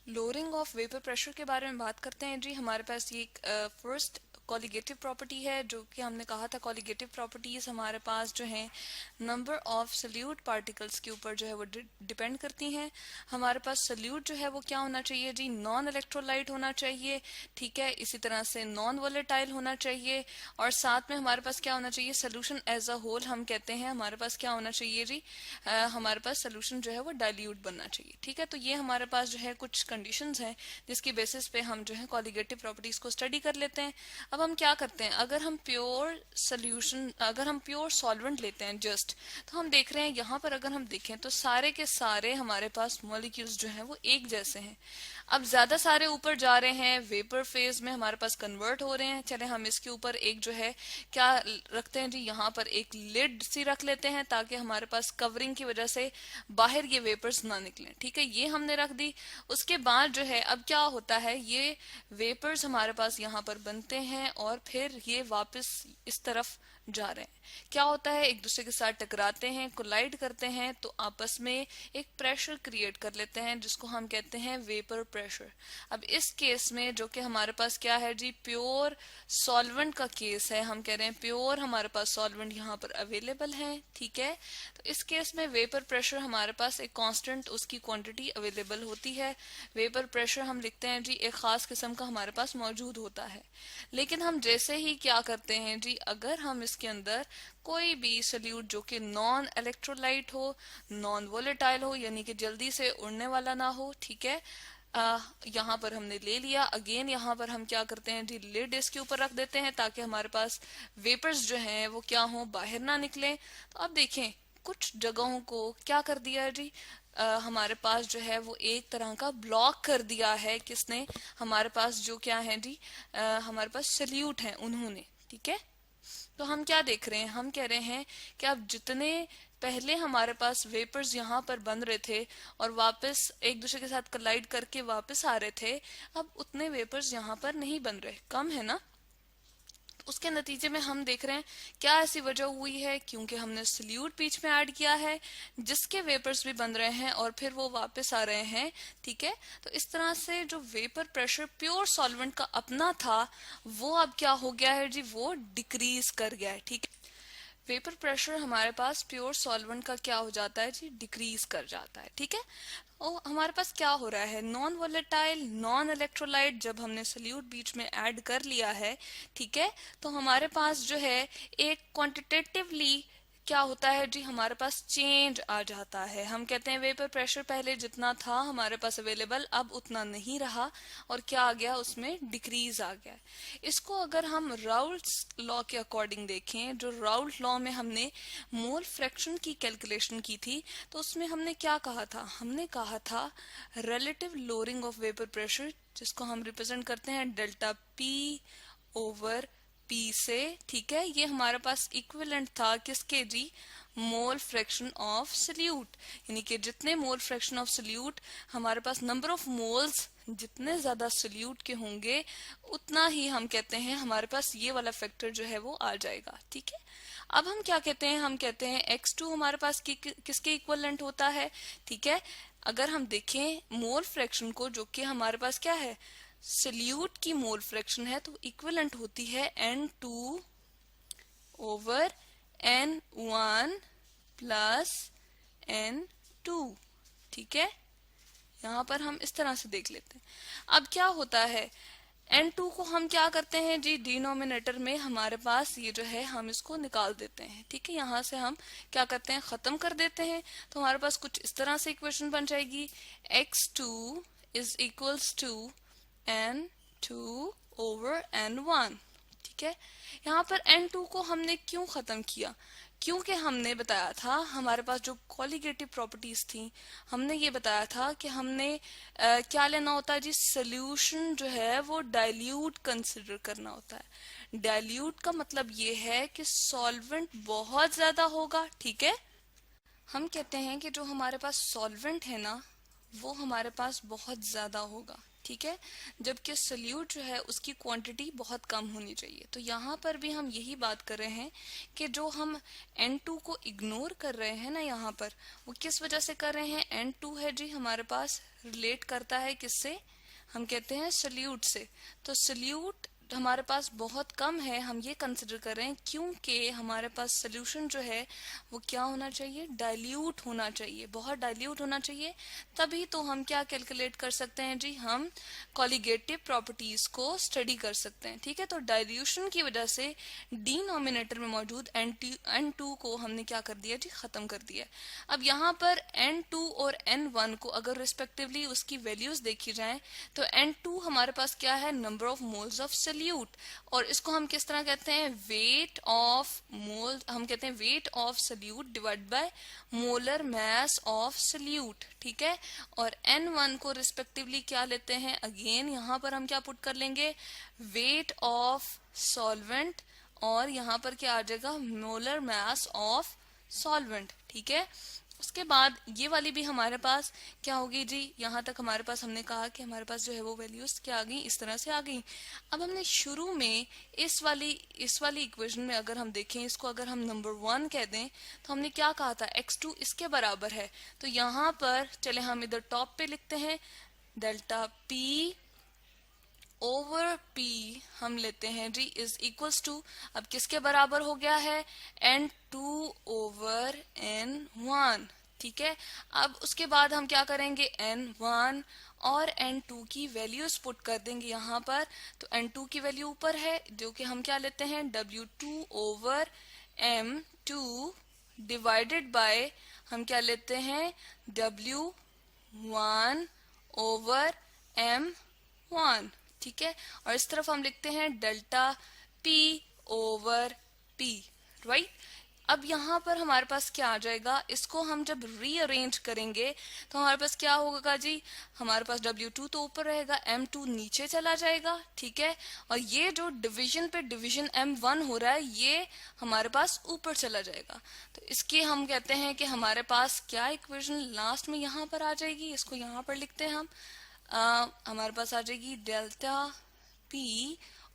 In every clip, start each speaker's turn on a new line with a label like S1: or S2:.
S1: Lowering of vapour pressure के बारे में बात करते हैं जी। हमारे पास ये एक फर्स्ट कॉलिगेटिव प्रॉपर्टी है, जो कि हमने कहा था कॉलिगेटिव प्रॉपर्टीज हमारे पास जो है नंबर ऑफ सल्यूट पार्टिकल्स के ऊपर जो है वो डिपेंड करती हैं। हमारे पास सल्यूट जो है वो क्या होना चाहिए जी, नॉन इलेक्ट्रोलाइट होना चाहिए, ठीक है। इसी तरह से नॉन वोलेटाइल होना चाहिए, और साथ में हमारे पास क्या होना चाहिए, सोल्यूशन एज अ होल हम कहते हैं हमारे पास क्या होना चाहिए जी, हमारे पास सोल्यूशन जो है वो डाइल्यूट बनना चाहिए, ठीक है। तो ये हमारे पास जो है कुछ कंडीशंस हैं जिसकी बेसिस पे हम जो है कॉलिगेटिव प्रॉपर्टीज को स्टडी कर लेते हैं। अब हम क्या करते हैं, अगर हम प्योर सॉल्वेंट लेते हैं जस्ट, तो हम देख रहे हैं यहाँ पर अगर हम देखें तो सारे के सारे हमारे पास मॉलिक्यूल्स जो हैं वो एक जैसे हैं। अब ज्यादा सारे ऊपर जा रहे हैं, वेपर फेज में हमारे पास कन्वर्ट हो रहे हैं। चले हम इसके ऊपर एक जो है क्या रखते हैं जी, यहाँ पर एक लिड सी रख लेते हैं ताकि हमारे पास कवरिंग की वजह से बाहर ये वेपर्स ना निकलें, ठीक है। ये हमने रख दी। उसके बाद जो है अब क्या होता है, ये वेपर्स हमारे पास यहाँ पर बनते हैं और फिर ये वापस इस तरफ जा रहे हैं। क्या होता है, एक दूसरे के साथ टकराते हैं, कोलाइड करते हैं, तो आपस में एक प्रेशर क्रिएट कर लेते हैं जिसको हम कहते हैं वेपर प्रेशर। अब इस केस में जो कि हमारे पास क्या है जी, प्योर सॉल्वेंट का केस है, हम कह रहे हैं प्योर हमारे पास सॉल्वेंट यहाँ पर अवेलेबल है, ठीक है। तो इस केस में वेपर प्रेशर हमारे पास एक कांस्टेंट उसकी क्वांटिटी अवेलेबल होती है। वेपर प्रेशर हम लिखते हैं जी एक खास किस्म का हमारे पास मौजूद होता है। लेकिन हम जैसे ही क्या करते हैं जी, अगर हम इसके अंदर कोई भी सल्यूट जो कि नॉन इलेक्ट्रोलाइट हो, नॉन वोलेटाइल हो, यानी कि जल्दी से उड़ने वाला ना हो, ठीक है, यहाँ पर हमने ले लिया। अगेन यहाँ पर हम क्या करते हैं जी, लिड इसके ऊपर रख देते हैं ताकि हमारे पास वेपर्स जो हैं वो क्या हो, बाहर ना निकले। तो अब देखें कुछ जगहों को क्या कर दिया है जी, हमारे पास जो है वो एक तरह का ब्लॉक कर दिया है। किसने, हमारे पास जो क्या है जी, हमारे पास सल्यूट है उन्होंने, ठीक है। तो हम क्या देख रहे हैं, हम कह रहे हैं कि अब जितने पहले हमारे पास वेपर्स यहाँ पर बन रहे थे और वापस एक दूसरे के साथ कोलाइड करके वापस आ रहे थे, अब उतने वेपर्स यहाँ पर नहीं बन रहे, कम है ना। उसके नतीजे में हम देख रहे हैं क्या ऐसी वजह हुई है, क्योंकि हमने सल्यूट बीच में ऐड किया है जिसके वेपर्स भी बन रहे हैं और फिर वो वापस आ रहे हैं, ठीक है। तो इस तरह से जो वेपर प्रेशर प्योर सॉल्वेंट का अपना था वो अब क्या हो गया है जी, वो डिक्रीज कर गया है, ठीक है। वेपर प्रेशर हमारे पास प्योर सॉल्वेंट का क्या हो जाता है जी, डिक्रीज कर जाता है, ठीक है। और हमारे पास क्या हो रहा है, नॉन वोलेटाइल नॉन इलेक्ट्रोलाइट जब हमने सल्यूट बीच में ऐड कर लिया है, ठीक है, तो हमारे पास जो है एक क्वांटिटेटिवली क्या होता है जी, हमारे पास चेंज आ जाता है। हम कहते हैं वेपर प्रेशर पहले जितना था हमारे पास अवेलेबल अब उतना नहीं रहा, और क्या आ गया, उसमें डिक्रीज आ गया। इसको अगर हम राउल्ट्स लॉ के अकॉर्डिंग देखें, जो राउल्ट लॉ में हमने मोल फ्रैक्शन की कैलकुलेशन की थी, तो उसमें हमने क्या कहा था, हमने कहा था relative lowering of vapour pressure, जिसको हम रिप्रेजेंट करते हैं डेल्टा पी ओवर पी से, ठीक है। ये हमारे पास इक्विवेलेंट था किसके जी, मोल फ्रैक्शन ऑफ सल्यूट, यानी कि जितने मोल फ्रैक्शन ऑफ सल्यूट हमारे पास, नंबर ऑफ मोल्स जितने ज्यादा सल्यूट के होंगे उतना ही हम कहते हैं हमारे पास ये वाला फैक्टर जो है वो आ जाएगा, ठीक है। अब हम क्या कहते हैं, हम कहते हैं x2 हमारे पास किसके इक्विवेलेंट होता है, ठीक है। अगर हम देखें मोल फ्रैक्शन को, जो कि हमारे पास क्या है, सल्यूट की मोल फ्रैक्शन है, तो इक्विवेलेंट होती है N2 over N1 plus N2, ठीक है। यहाँ पर हम इस तरह से देख लेते हैं। अब क्या होता है, N2 को हम क्या करते हैं जी, डिनोमिनेटर में हमारे पास ये जो है हम इसको निकाल देते हैं, ठीक है। यहाँ से हम क्या करते हैं, खत्म कर देते हैं। तो हमारे पास कुछ इस तरह से इक्वेशन बन जाएगी, x2 is equals to N2 over N1, ठीक है। यहाँ पर N2 को हमने क्यों खत्म किया, क्योंकि हमने बताया था हमारे पास जो कॉलिगेटिव प्रॉपर्टीज थी, हमने ये बताया था कि हमने क्या लेना होता है जी, सोल्यूशन जो है वो डाइल्यूट कंसिडर करना होता है। डाइल्यूट का मतलब ये है कि सॉल्वेंट बहुत ज्यादा होगा, ठीक है। हम कहते हैं कि जो हमारे पास सॉल्वेंट है ना वो हमारे पास बहुत ज्यादा होगा, ठीक है, जबकि सल्यूट जो है उसकी क्वांटिटी बहुत कम होनी चाहिए। तो यहाँ पर भी हम यही बात कर रहे हैं कि जो हम N2 को इग्नोर कर रहे हैं ना यहाँ पर, वो किस वजह से कर रहे हैं। N2 है जी हमारे पास रिलेट करता है किससे, हम कहते हैं सल्यूट से। तो सल्यूट हमारे पास बहुत कम है, हम ये कंसिडर कर रहे हैं क्योंकि हमारे पास सोल्यूशन जो है वो क्या होना चाहिए, डाइल्यूट होना चाहिए, बहुत डाइल्यूट होना चाहिए। तभी तो हम क्या कैलकुलेट कर सकते हैं जी, हम कॉलिगेटिव प्रॉपर्टीज को स्टडी कर सकते हैं। ठीक है, तो डाइल्यूशन की वजह से डिनोमिनेटर में मौजूद N2 को हमने क्या कर दिया जी, खत्म कर दिया। अब यहाँ पर N2 और N1 को अगर रिस्पेक्टिवली उसकी वैल्यूज देखी जाए तो N2 हमारे पास क्या है, number of moles of solute, और इसको हम किस तरह कहते हैं, वेट ऑफ मोल, हम कहते हैं weight of solute divide by molar mass of solute. ठीक है, और N1 को रिस्पेक्टिवली क्या लेते हैं, अगेन यहाँ पर हम क्या पुट कर लेंगे, वेट ऑफ सॉल्वेंट, और यहाँ पर क्या आ जाएगा, मोलर मास ऑफ सॉल्वेंट। ठीक है, उसके बाद ये वाली भी हमारे पास क्या होगी जी, यहाँ तक हमारे पास हमने कहा कि हमारे पास जो है वो वैल्यूज क्या आ गई, इस तरह से आ गई। अब हमने शुरू में इस वाली इक्वेशन में अगर हम देखें, इसको अगर हम नंबर 1 कह दें तो हमने क्या कहा था, x2 इसके बराबर है। तो यहाँ पर चले हम इधर टॉप पे लिखते हैं, डेल्टा P ओवर P हम लेते हैं जी इज इक्वल्स टू, अब किसके बराबर हो गया है, N2 ओवर N1। ठीक है, अब उसके बाद हम क्या करेंगे, N1 और N2 की वैल्यूज पुट कर देंगे यहाँ पर। तो N2 की वैल्यू ऊपर है जो कि हम क्या लेते हैं, W2 over M2 divided by हम क्या लेते हैं, W1 ओवर M1। ठीक है, और इस तरफ हम लिखते हैं delta P over P, right. अब यहाँ पर हमारे पास क्या आ जाएगा, इसको हम जब रीअरेंज करेंगे तो हमारे पास क्या होगा जी, हमारे पास W2 तो ऊपर रहेगा, M2 नीचे चला जाएगा। ठीक है, और ये जो डिवीजन पे डिवीजन M1 हो रहा है ये हमारे पास ऊपर चला जाएगा। तो इसके हम कहते हैं कि हमारे पास क्या इक्वेशन लास्ट में यहाँ पर आ जाएगी, इसको यहाँ पर लिखते हैं हम, हमारे पास आ जाएगी delta P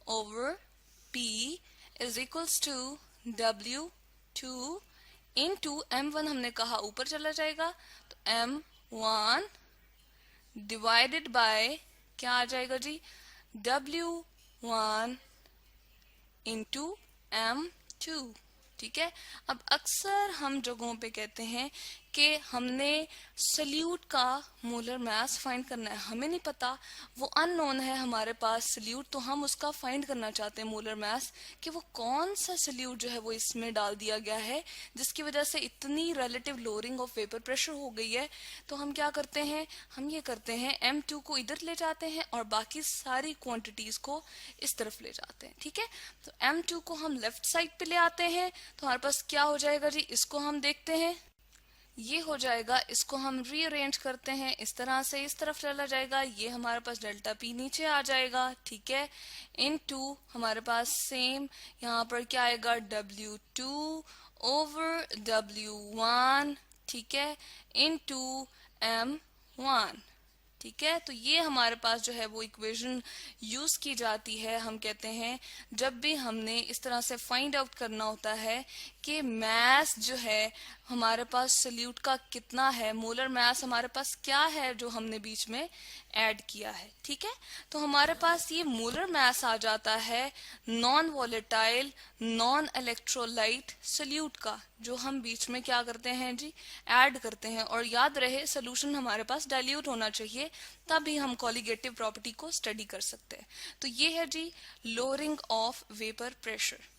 S1: over P is equals to W2 into M1 हमने कहा ऊपर चला जाएगा, तो M1 डिवाइडेड बाय क्या आ जाएगा जी, W1 इंटू M2। ठीक है, अब अक्सर हम जगहों पे कहते हैं कि हमने सल्यूट का मोलर मास फाइंड करना है, हमें नहीं पता, वो अननोन है हमारे पास सल्यूट, तो हम उसका फाइंड करना चाहते हैं मोलर मास, कि वो कौन सा सल्यूट जो है वो इसमें डाल दिया गया है जिसकी वजह से इतनी relative lowering of vapour pressure हो गई है। तो हम क्या करते हैं, हम ये करते हैं M2 को इधर ले जाते हैं और बाकी सारी क्वांटिटीज को इस तरफ ले जाते हैं। ठीक है, तो M2 को हम लेफ्ट साइड पे ले आते हैं, तो हमारे पास क्या हो जाएगा जी, इसको हम देखते हैं, ये हो जाएगा, इसको हम रीअरेंज करते हैं इस तरह से, इस तरफ चला जाएगा, ये हमारे पास डेल्टा P नीचे आ जाएगा। ठीक है, इनटू हमारे पास सेम यहाँ पर क्या आएगा, W2 ओवर W1। ठीक है, इनटू M1। ठीक है, तो ये हमारे पास जो है वो इक्वेशन यूज की जाती है, हम कहते हैं जब भी हमने इस तरह से फाइंड आउट करना होता है कि मास जो है हमारे पास सल्यूट का कितना है, मोलर मास हमारे पास क्या है जो हमने बीच में ऐड किया है। ठीक है, तो हमारे पास ये मोलर मास आ जाता है non volatile non electrolyte solute का, जो हम बीच में क्या करते हैं जी, ऐड करते हैं। और याद रहे सोल्यूशन हमारे पास डाइल्यूट होना चाहिए, तभी हम कॉलिगेटिव प्रॉपर्टी को स्टडी कर सकते हैं। तो ये है जी लोअरिंग ऑफ वेपर प्रेशर।